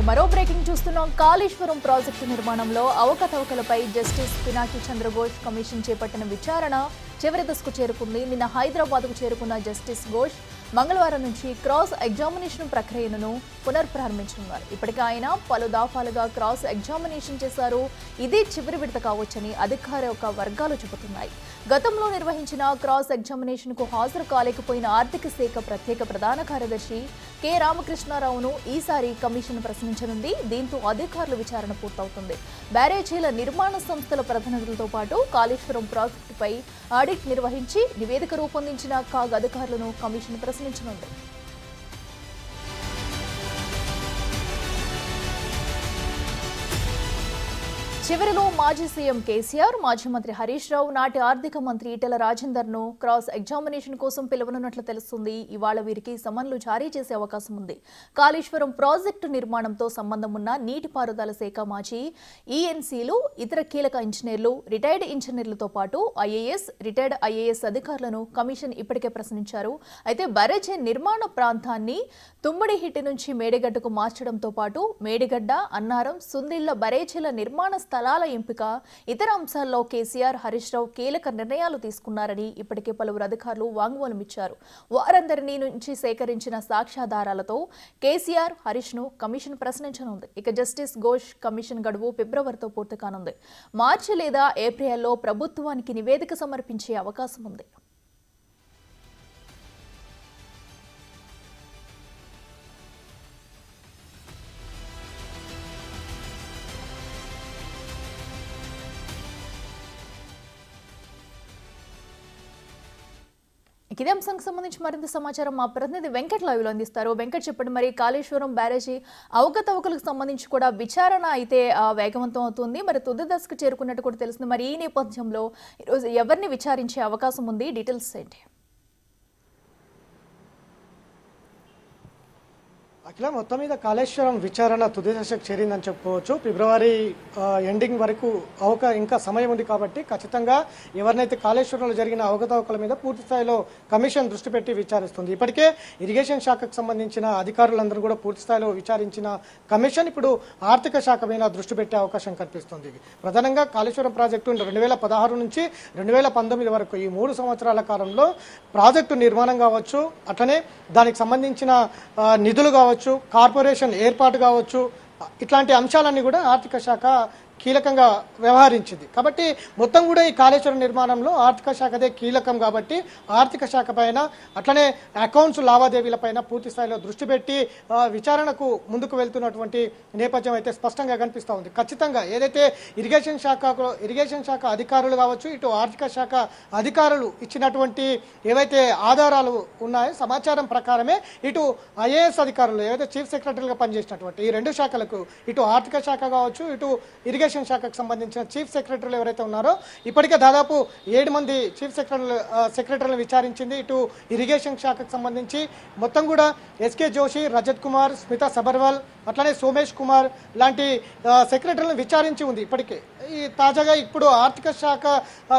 మరో బ్రేకింగ్ చూస్తున్నాం. కాళేశ్వరం ప్రాజెక్టు నిర్మాణంలో అవకతవకలపై జస్టిస్ పినాకి చంద్రఘోష్ కమిషన్ చేపట్టిన విచారణ చివరి దశకు చేరుకుంది. నిన్న హైదరాబాద్కు చేరుకున్న జస్టిస్ ఘోష్ మంగళవారం నుంచి క్రాస్ ఎగ్జామినేషన్ ప్రక్రియను పునఃప్రారంభించనున్నారు. ఇప్పటికే ఆయన పలు దఫాలుగా క్రాస్ ఎగ్జామినేషన్ చేశారు. ఇదే చివరి విడత కావచ్చని అధికార వర్గాలు చెబుతున్నాయి. గతంలో నిర్వహించిన క్రాస్ ఎగ్జామినేషన్ కు హాజరు కాలేకపోయిన ఆర్థిక శాఖ ప్రత్యేక ప్రధాన కార్యదర్శి కె రామకృష్ణారావును ఈసారి కమిషన్ ప్రశ్నించనుంది. దీంతో అధికారుల విచారణ పూర్తవుతుంది. బ్యారేజీల నిర్మాణ సంస్థల ప్రతినిధులతో పాటు కాళేశ్వరం ప్రాజెక్టుపై ఆడిట్ నిర్వహించి నివేదిక రూపొందించిన కాగ్ అధికారులను కమిషన్ ప్రశ్నించనుంది. చివరిలో మాజీ సీఎం కేసీఆర్, మాజీ మంత్రి హరీష్ రావు, నాటి ఆర్థిక మంత్రి ఈటెల రాజేందర్ ను క్రాస్ ఎగ్జామినేషన్ కోసం పిలువనున్నట్లు తెలుస్తుంది. ఇవాళ వీరికి సమన్లు జారీ చేసే అవకాశం ఉంది. కాళేశ్వరం ప్రాజెక్టు నిర్మాణంతో సంబంధం ఉన్న నీటిపారుదల శాఖ మాజీ ఈఎన్సీలు, ఇతర కీలక ఇంజనీర్లు, రిటైర్డ్ ఇంజనీర్లతో పాటు ఐఏఎస్, రిటైర్డ్ ఐఏఎస్ అధికారులను కమిషన్ ఇప్పటికే ప్రశ్నించారు. అయితే బ్యారేజీ నిర్మాణ ప్రాంతాన్ని తుమ్మడిహిట్టి నుంచి మేడిగడ్డకు మార్చడంతో పాటు మేడిగడ్డ, అన్నారం, సుందిళ్ల బ్యారేజీల నిర్మాణ స్థలాల ఎంపిక, ఇతర అంశాల్లో కేసీఆర్, హరీష్ రావు కీలక నిర్ణయాలు తీసుకున్నారని ఇప్పటికే పలువురు అధికారులు వాంగ్మూలం ఇచ్చారు. వారందరినీ నుంచి సేకరించిన సాక్ష్యాధారాలతో కేసీఆర్, హరీష్ ను కమిషన్ ప్రశ్నించనుంది. ఇక జస్టిస్ ఘోష్ కమిషన్ గడువు ఫిబ్రవరితో పూర్తి కానుంది. మార్చి లేదా ఏప్రిల్లో ప్రభుత్వానికి నివేదిక సమర్పించే అవకాశం ఉంది. ఇదే అంశానికి సంబంధించి మరింత సమాచారం మా ప్రతినిధి వెంకట్ లైవ్ లో అందిస్తారు. వెంకట్, చెప్పండి, మరి కాళేశ్వరం బ్యారేజీ అవకతవకలకు సంబంధించి కూడా విచారణ అయితే వేగవంతం అవుతుంది. మరి తుది దశకు చేరుకున్నట్టు కూడా తెలుస్తుంది. మరి ఈ నేపథ్యంలో ఈరోజు ఎవరిని విచారించే అవకాశం ఉంది? డీటెయిల్స్ ఏంటి? అఖిల, మొత్తం మీద కాళేశ్వరం విచారణ తుది దశకు చేరిందని చెప్పుకోవచ్చు. ఫిబ్రవరి ఎండింగ్ వరకు ఇంకా సమయం ఉంది కాబట్టి ఖచ్చితంగా ఎవరినైతే కాళేశ్వరంలో జరిగిన అవకతవకల మీద పూర్తి స్థాయిలో కమిషన్ దృష్టి పెట్టి విచారిస్తుంది. ఇప్పటికే ఇరిగేషన్ శాఖకు సంబంధించిన అధికారులందరూ కూడా పూర్తి స్థాయిలో విచారించిన కమిషన్ ఇప్పుడు ఆర్థిక శాఖ మీద దృష్టి పెట్టే అవకాశం కనిపిస్తుంది. ప్రధానంగా కాళేశ్వరం ప్రాజెక్టు 2016 నుంచి 2019 వరకు ఈ 3 సంవత్సరాల కాలంలో ప్రాజెక్టు నిర్మాణం కావచ్చు, అట్లనే దానికి సంబంధించిన నిధులు కావచ్చు, కార్పొరేషన్ ఏర్పాటు కావచ్చు, ఇట్లాంటి అంశాలన్నీ కూడా ఆర్థిక శాఖ కీలకంగా వ్యవహరించింది. కాబట్టి మొత్తం కూడా ఈ కాళేశ్వరం నిర్మాణంలో ఆర్థిక శాఖదే కీలకం కాబట్టి ఆర్థిక శాఖ పైన అట్లనే అకౌంట్స్ లావాదేవీలపైన పూర్తి స్థాయిలో దృష్టి పెట్టి విచారణకు ముందుకు వెళ్తున్నటువంటి నేపథ్యం అయితే స్పష్టంగా కనిపిస్తూ ఉంది. ఖచ్చితంగా ఏదైతే ఇరిగేషన్ శాఖ అధికారులు కావచ్చు, ఇటు ఆర్థిక శాఖ అధికారులు ఇచ్చినటువంటి ఏవైతే ఆధారాలు ఉన్నాయో సమాచారం ప్రకారమే ఇటు ఐఏఎస్ అధికారులు ఏవైతే చీఫ్ సెక్రటరీగా పనిచేసినటువంటి ఈ 2 శాఖలకు, ఇటు ఆర్థిక శాఖ కావచ్చు, ఇటు ఇరిగేషన్ శాఖకు సంబంధించిన చీఫ్ సెక్రటరీలు ఎవరైతే ఉన్నారో ఇప్పటికే దాదాపు 7 మంది చీఫ్ సెక్రటరీలను విచారించింది. ఇటు ఇరిగేషన్ శాఖకు సంబంధించి మొత్తం కూడా ఎస్కే జోషి, రజత్ కుమార్, స్మితా సబర్వాల్, అట్లనే సోమేష్ కుమార్ లాంటి సెక్రటరీలను విచారించి ఉంది. ఇప్పటికే ఈ తాజాగా ఇప్పుడు ఆర్థిక శాఖ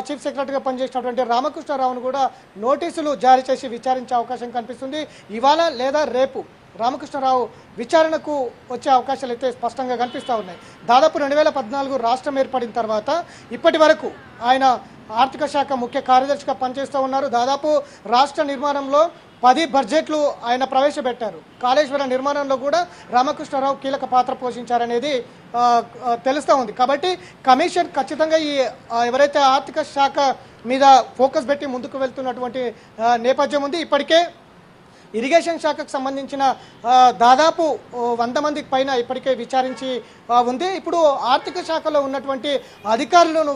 చీఫ్ సెక్రటరీగా పనిచేసినటువంటి రామకృష్ణారావును కూడా నోటీసులు జారీ చేసి విచారించే అవకాశం కనిపిస్తుంది. ఇవాళ లేదా రేపు రామకృష్ణారావు విచారణకు వచ్చే అవకాశాలు అయితే స్పష్టంగా కనిపిస్తూ ఉన్నాయి. దాదాపు 2014 రాష్ట్రం ఏర్పడిన తర్వాత ఇప్పటి వరకు ఆయన ఆర్థిక శాఖ ముఖ్య కార్యదర్శిగా పనిచేస్తూ ఉన్నారు. దాదాపు రాష్ట్ర నిర్మాణంలో 10 బడ్జెట్లు ఆయన ప్రవేశపెట్టారు. కాళేశ్వరం నిర్మాణంలో కూడా రామకృష్ణారావు కీలక పాత్ర పోషించారనేది తెలుస్తూ ఉంది. కాబట్టి కమిషన్ ఖచ్చితంగా ఈ ఎవరైతే ఆర్థిక శాఖ మీద ఫోకస్ పెట్టి ముందుకు వెళ్తున్నటువంటి నేపథ్యం ఉంది. ఇప్పటికే ఇరిగేషన్ శాఖకు సంబంధించిన దాదాపు 100 మందికి పైన ఇప్పటికే విచారించి ఉంది. ఇప్పుడు ఆర్థిక శాఖలో ఉన్నటువంటి అధికారులను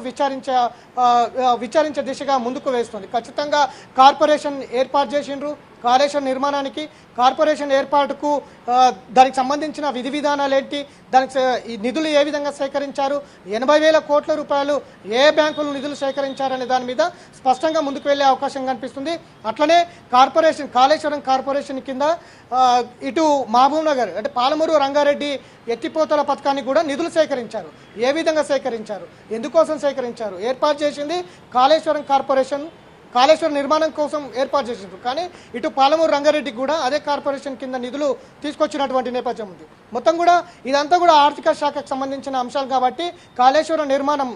విచారించే దిశగా ముందుకు వేస్తుంది. ఖచ్చితంగా కార్పొరేషన్ ఏర్పాటు చేసిండ్రు. కాళేశ్వరం నిర్మాణానికి కార్పొరేషన్ ఏర్పాటుకు దానికి సంబంధించిన విధి విధానాలు ఏంటి, దానికి నిధులు ఏ విధంగా సేకరించారు, 80,000 కోట్ల రూపాయలు ఏ బ్యాంకులు నిధులు సేకరించారనే దాని మీద స్పష్టంగా ముందుకు వెళ్లే అవకాశం కనిపిస్తుంది. అట్లనే కాళేశ్వరం కార్పొరేషన్ కింద ఇటు మహబూబ్ నగర్ అంటే పాలమూరు రంగారెడ్డి ఎత్తిపోతల పథకాన్ని కూడా నిధులు సేకరించారు. ఏ విధంగా సేకరించారు, ఎందుకోసం సేకరించారు, ఏర్పాటు చేసింది కాళేశ్వరం కార్పొరేషన్ కాళేశ్వరం నిర్మాణం కోసం ఏర్పాటు చేసిండ్రు. కానీ ఇటు పాలమూరు రంగారెడ్డికి కూడా అదే కార్పొరేషన్ కింద నిధులు తీసుకొచ్చినటువంటి నేపథ్యం ఉంది. మొత్తం కూడా ఇదంతా కూడా ఆర్థిక శాఖకు సంబంధించిన అంశాలు కాబట్టి కాళేశ్వరం నిర్మాణం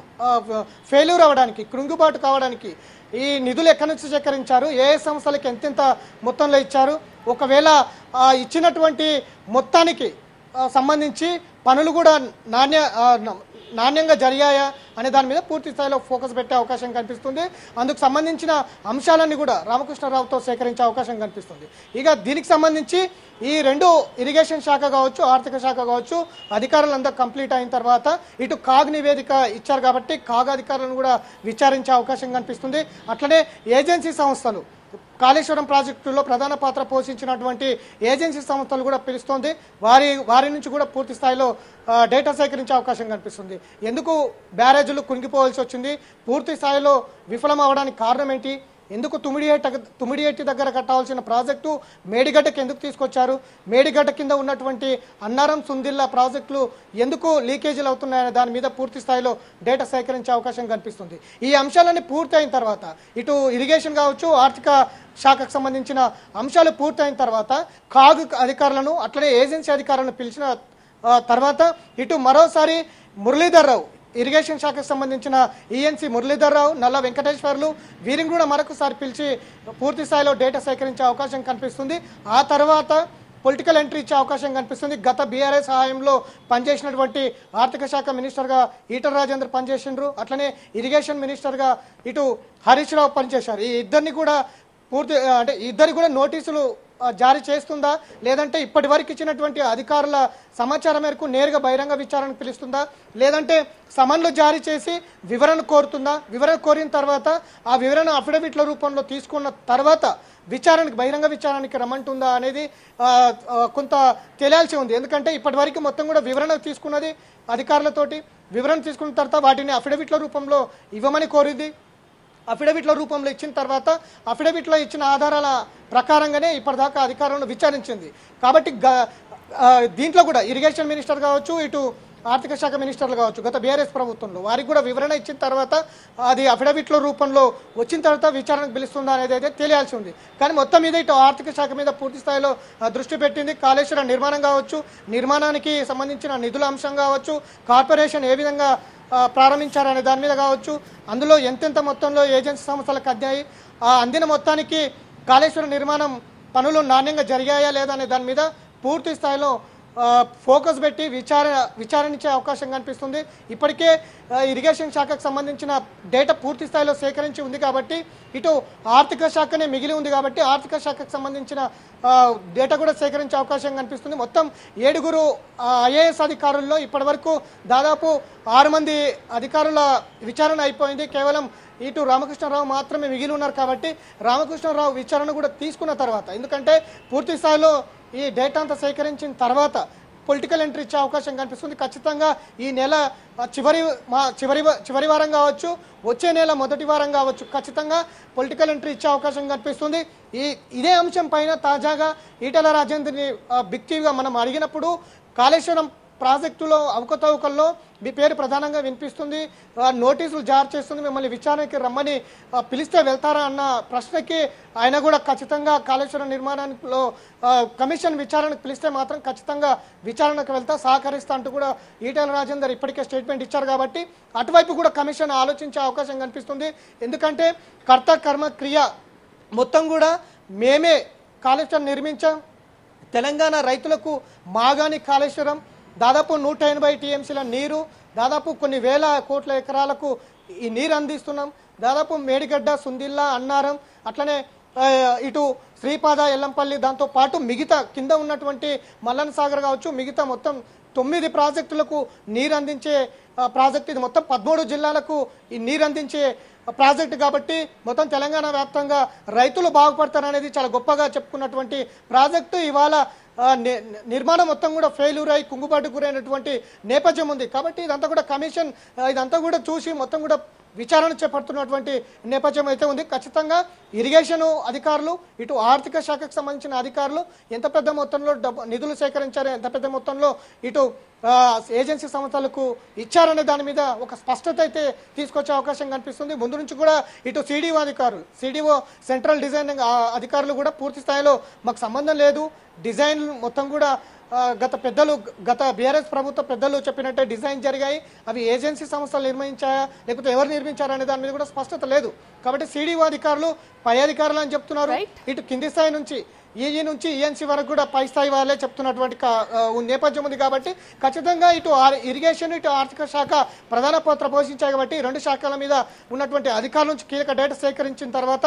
ఫెయిల్యూర్ అవ్వడానికి, కృంగుబాటు కావడానికి ఈ నిధులు ఎక్కడి నుంచి సేకరించారు, ఏ సంస్థలకు ఎంతెంత మొత్తంలో ఇచ్చారు, ఒకవేళ ఇచ్చినటువంటి మొత్తానికి సంబంధించి పనులు కూడా నాణ్యంగా జరిగాయా అనే దాని మీద పూర్తి స్థాయిలో ఫోకస్ పెట్టే అవకాశం కనిపిస్తుంది. అందుకు సంబంధించిన అంశాలన్నీ కూడా రామకృష్ణరావుతో సేకరించే అవకాశం కనిపిస్తుంది. ఇక దీనికి సంబంధించి ఈ రెండు ఇరిగేషన్ శాఖ కావచ్చు, ఆర్థిక శాఖ కావచ్చు, అధికారులంతా కంప్లీట్ అయిన తర్వాత ఇటు కాగ్ నివేదిక ఇచ్చారు కాబట్టి కాగ్ అధికారులను కూడా విచారించే అవకాశం కనిపిస్తుంది. అట్లనే ఏజెన్సీ సంస్థలు కాళేశ్వరం ప్రాజెక్టులో ప్రధాన పాత్ర పోషించినటువంటి ఏజెన్సీ సంస్థలు కూడా పిలుస్తోంది. వారి నుంచి కూడా పూర్తి స్థాయిలో డేటా సేకరించే అవకాశం కనిపిస్తుంది. ఎందుకు బ్యారేజీలు కుంగిపోవాల్సి వచ్చింది, పూర్తి స్థాయిలో విఫలం అవడానికి కారణం ఏంటి, ఎందుకు తుమ్మిడిహెట్టి దగ్గర కట్టాల్సిన ప్రాజెక్టు మేడిగడ్డకి ఎందుకు తీసుకొచ్చారు, మేడిగడ్డ కింద ఉన్నటువంటి అన్నారం సుందిల్లా ప్రాజెక్టులు ఎందుకు లీకేజీలు అవుతున్నాయనే దాని మీద పూర్తి స్థాయిలో డేటా సేకరించే అవకాశం కనిపిస్తుంది. ఈ అంశాలన్నీ పూర్తి అయిన తర్వాత ఇటు ఇరిగేషన్ కావచ్చు, ఆర్థిక శాఖకు సంబంధించిన అంశాలు పూర్తయిన తర్వాత కాగ్ అధికారులను అట్లనే ఏజెన్సీ అధికారులను పిలిచిన తర్వాత ఇటు మరోసారి మురళీధర్ రావు, ఇరిగేషన్ శాఖకు సంబంధించిన ఈఎన్సీ మురళీధర్ రావు, నల్ల వెంకటేశ్వర్లు వీరిని కూడా మరొకసారి పిలిచి పూర్తి స్థాయిలో డేటా సేకరించే అవకాశం కనిపిస్తుంది. ఆ తర్వాత పొలిటికల్ ఎంట్రీ ఇచ్చే అవకాశం కనిపిస్తుంది. గత బీఆర్ఎస్ సహాయంలో పనిచేసినటువంటి ఆర్థిక శాఖ మినిస్టర్గా ఈటల రాజేందర్ పనిచేసిండ్రు, అట్లనే ఇరిగేషన్ మినిస్టర్గా ఇటు హరీష్ రావు పనిచేశారు. ఈ ఇద్దరిని కూడా ఇద్దరికి కూడా నోటీసులు జారీ చేస్తుందా, లేదంటే ఇప్పటి వరకు ఇచ్చినటువంటి అధికారుల సమాచారం మేరకు నేరుగా బహిరంగ విచారణకు పిలుస్తుందా, లేదంటే సమన్లు జారీ చేసి వివరణ కోరుతుందా, వివరణ కోరిన తర్వాత ఆ వివరణ అఫిడవిట్ల రూపంలో తీసుకున్న తర్వాత బహిరంగ విచారణకి రమ్మంటుందా అనేది కొంత తెలియాల్సి ఉంది. ఎందుకంటే ఇప్పటి వరకు మొత్తం కూడా వివరణ తీసుకున్నది అధికారులతోటి, వివరణ తీసుకున్న తర్వాత వాటిని అఫిడవిట్ల రూపంలో ఇవ్వమని కోరింది. అఫిడవిట్ల రూపంలో ఇచ్చిన తర్వాత అఫిడవిట్లో ఇచ్చిన ఆధారాల ప్రకారంగానే ఇప్పటిదాకా అధికారులను విచారించింది. కాబట్టి దీంట్లో కూడా ఇరిగేషన్ మినిస్టర్ కావచ్చు, ఇటు ఆర్థిక శాఖ మినిస్టర్లు కావచ్చు గత బీఆర్ఎస్ ప్రభుత్వంలో వారికి కూడా వివరణ ఇచ్చిన తర్వాత అది అఫిడవిట్ల రూపంలో వచ్చిన తర్వాత విచారణకు పిలుస్తుందా అనేది అయితే తెలియాల్సి ఉంది. కానీ మొత్తం మీద ఇటు ఆర్థిక శాఖ మీద పూర్తి స్థాయిలో దృష్టి పెట్టింది. కాళేశ్వరం నిర్మాణం కావచ్చు, నిర్మాణానికి సంబంధించిన నిధుల అంశం కావచ్చు, కార్పొరేషన్ ఏ విధంగా ప్రారంభించారనే దాని మీద కావచ్చు, అందులో ఎంతెంత మొత్తంలో ఏజెన్సీ సంస్థలకు అందాయి, అందిన మొత్తానికి కాళేశ్వరం నిర్మాణం పనులు నాణ్యంగా జరిగాయా లేదా అనే దాని మీద పూర్తి స్థాయిలో ఫోకస్ పెట్టి విచారించే అవకాశం కనిపిస్తుంది. ఇప్పటికే ఇరిగేషన్ శాఖకు సంబంధించిన డేటా పూర్తి స్థాయిలో సేకరించి ఉంది కాబట్టి ఇటు ఆర్థిక శాఖనే మిగిలి ఉంది కాబట్టి ఆర్థిక శాఖకు సంబంధించిన డేటా కూడా సేకరించే అవకాశం కనిపిస్తుంది. మొత్తం 7 ఐఏఎస్ అధికారుల్లో ఇప్పటి వరకు దాదాపు 6 మంది అధికారుల విచారణ అయిపోయింది. కేవలం ఇటు రామకృష్ణరావు మాత్రమే మిగిలి ఉన్నారు కాబట్టి రామకృష్ణరావు విచారణ కూడా తీసుకున్న తర్వాత, ఎందుకంటే పూర్తి స్థాయిలో ఈ డేటా అంతా సేకరించిన తర్వాత పొలిటికల్ ఎంట్రీ ఇచ్చే అవకాశం కనిపిస్తుంది. ఖచ్చితంగా ఈ నెల చివరి వారం కావచ్చు, వచ్చే నెల మొదటి వారం కావచ్చు, ఖచ్చితంగా పొలిటికల్ ఎంట్రీ ఇచ్చే అవకాశం కనిపిస్తుంది. ఇదే అంశం పైన తాజాగా ఈటల రాజేందర్ని బిగ్ టీవీగా మనం అడిగినప్పుడు కాళేశ్వరం ప్రాజెక్టులో అవకతవకల్లో మీ పేరు ప్రధానంగా వినిపిస్తుంది, నోటీసులు జారీ చేస్తుంది, మిమ్మల్ని విచారణకి రమ్మని పిలిస్తే వెళ్తారా అన్న ప్రశ్నకి ఆయన కూడా ఖచ్చితంగా కాళేశ్వరం నిర్మాణంలో కమిషన్ విచారణకు పిలిస్తే మాత్రం ఖచ్చితంగా విచారణకు వెళ్తా, సహకరిస్తా అంటూ కూడా ఈటల రాజేందర్ ఇప్పటికే స్టేట్మెంట్ ఇచ్చారు. కాబట్టి అటువైపు కూడా కమిషన్ ఆలోచించే అవకాశం కనిపిస్తుంది. ఎందుకంటే కర్త కర్మ క్రియ మొత్తం కూడా మేమే కాళేశ్వరం నిర్మించాం, తెలంగాణ రైతులకు మాగాని కాళేశ్వరం, దాదాపు 180 టీఎంసీల నీరు, దాదాపు కొన్ని వేల కోట్ల ఎకరాలకు ఈ నీరు అందిస్తున్నాం. దాదాపు మేడిగడ్డ, సుందిల్లా, అన్నారం, అట్లనే ఇటు శ్రీపాద, ఎల్లంపల్లి, దాంతో పాటు మిగతా కింద ఉన్నటువంటి మల్లన్ సాగర్ కావచ్చు, మిగతా మొత్తం 9 ప్రాజెక్టులకు నీరు అందించే ప్రాజెక్ట్ ఇది. మొత్తం 13 జిల్లాలకు ఈ నీరు అందించే ప్రాజెక్టు కాబట్టి మొత్తం తెలంగాణ వ్యాప్తంగా రైతులు బాగుపడతారనేది చాలా గొప్పగా చెప్పుకున్నటువంటి ప్రాజెక్టు ఇవాళ నిర్మాణం మొత్తం కూడా ఫెయిల్యూర్ అయి కుంగుబాటు గురైనటువంటి నేపథ్యం ఉంది. కాబట్టి ఇదంతా కూడా కమిషన్ ఇదంతా కూడా చూసి మొత్తం కూడా విచారణ చేపడుతున్నటువంటి నేపథ్యం అయితే ఉంది. ఖచ్చితంగా ఇరిగేషన్ అధికారులు, ఇటు ఆర్థిక శాఖకు సంబంధించిన అధికారులు ఎంత పెద్ద మొత్తంలో నిధులు సేకరించారు, ఎంత పెద్ద మొత్తంలో ఇటు ఏజెన్సీ సంస్థలకు ఇచ్చారనే దాని మీద ఒక స్పష్టత అయితే తీసుకొచ్చే అవకాశం కనిపిస్తుంది. ముందు నుంచి కూడా ఇటు సిడిఓ సెంట్రల్ డిజైనింగ్ అధికారులు కూడా పూర్తి స్థాయిలో మాకు సంబంధం లేదు, డిజైన్ మొత్తం కూడా గత బీఆర్ఎస్ ప్రభుత్వ పెద్దలు చెప్పినట్టే డిజైన్ జరిగాయి, అవి ఏజెన్సీ సంస్థలు నిర్మించాయా లేకపోతే ఎవరు నిర్మించారా అనే దాని మీద కూడా స్పష్టత లేదు. కాబట్టి సిడిఓ అధికారులు పై అధికారులు అని చెప్తున్నారు. ఇటు కింది స్థాయి నుంచి ఈఈ నుంచి ఈఎన్సీ వరకు కూడా పై స్థాయి వాళ్ళే చెప్తున్నటువంటి నేపథ్యం ఉంది. కాబట్టి ఖచ్చితంగా ఇటు ఇరిగేషన్, ఇటు ఆర్థిక శాఖ ప్రధాన పాత్ర పోషించాయి. కాబట్టి రెండు శాఖల మీద ఉన్నటువంటి అధికారుల నుంచి కీలక డేటా సేకరించిన తర్వాత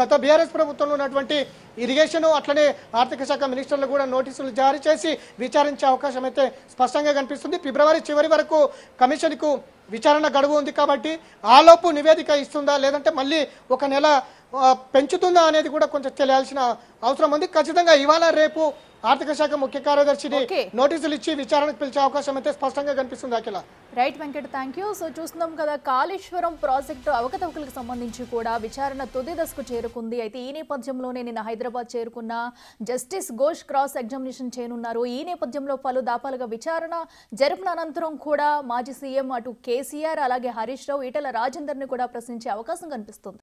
గత బీఆర్ఎస్ ప్రభుత్వంలో ఉన్నటువంటి ఇరిగేషన్ అట్లనే ఆర్థిక శాఖ మినిస్టర్లు కూడా నోటీసులు జారీ చేసి విచారించే అవకాశం అయితే స్పష్టంగా కనిపిస్తుంది. ఫిబ్రవరి చివరి వరకు కమిషన్కు విచారణ గడువు ఉంది. కాబట్టి ఆలోపు నివేదిక ఇస్తుందా లేదంటే మళ్ళీ ఒక నెల పెంచుతుందా అనేది కూడా కొంచెం తెలియాల్సిన అవసరం ఉంది. ఖచ్చితంగా ఇవాళ రేపు ఆర్థిక శాఖ ముఖ్య కార్యదర్శిని నోటీసులు ఇచ్చి విచారణకు పిలిచే అవకాశం అయితే స్పష్టంగా కనిపిస్తుంది. Akhila, right Venkat, thank you. So చూస్తున్నాం కదా, కాళేశ్వరం ప్రాజెక్టు అవకతవకలకు సంబంధించి కూడా విచారణ తుది దశకు చేరుకుంది. అయితే ఈ నేపథ్యంలోనే నిన్న హైదరాబాద్ చేరుకున్న జస్టిస్ ఘోష్ క్రాస్ ఎగ్జామినేషన్ చేయనున్నారు. ఈ నేపథ్యంలో పలు దాపాలుగా విచారణ జరిపిన అనంతరం కూడా మాజీ సీఎం అటు కేసీఆర్ అలాగే హరీష్ రావు, ఈటెల రాజేందర్ని కూడా ప్రశ్నించే అవకాశం కనిపిస్తుంది.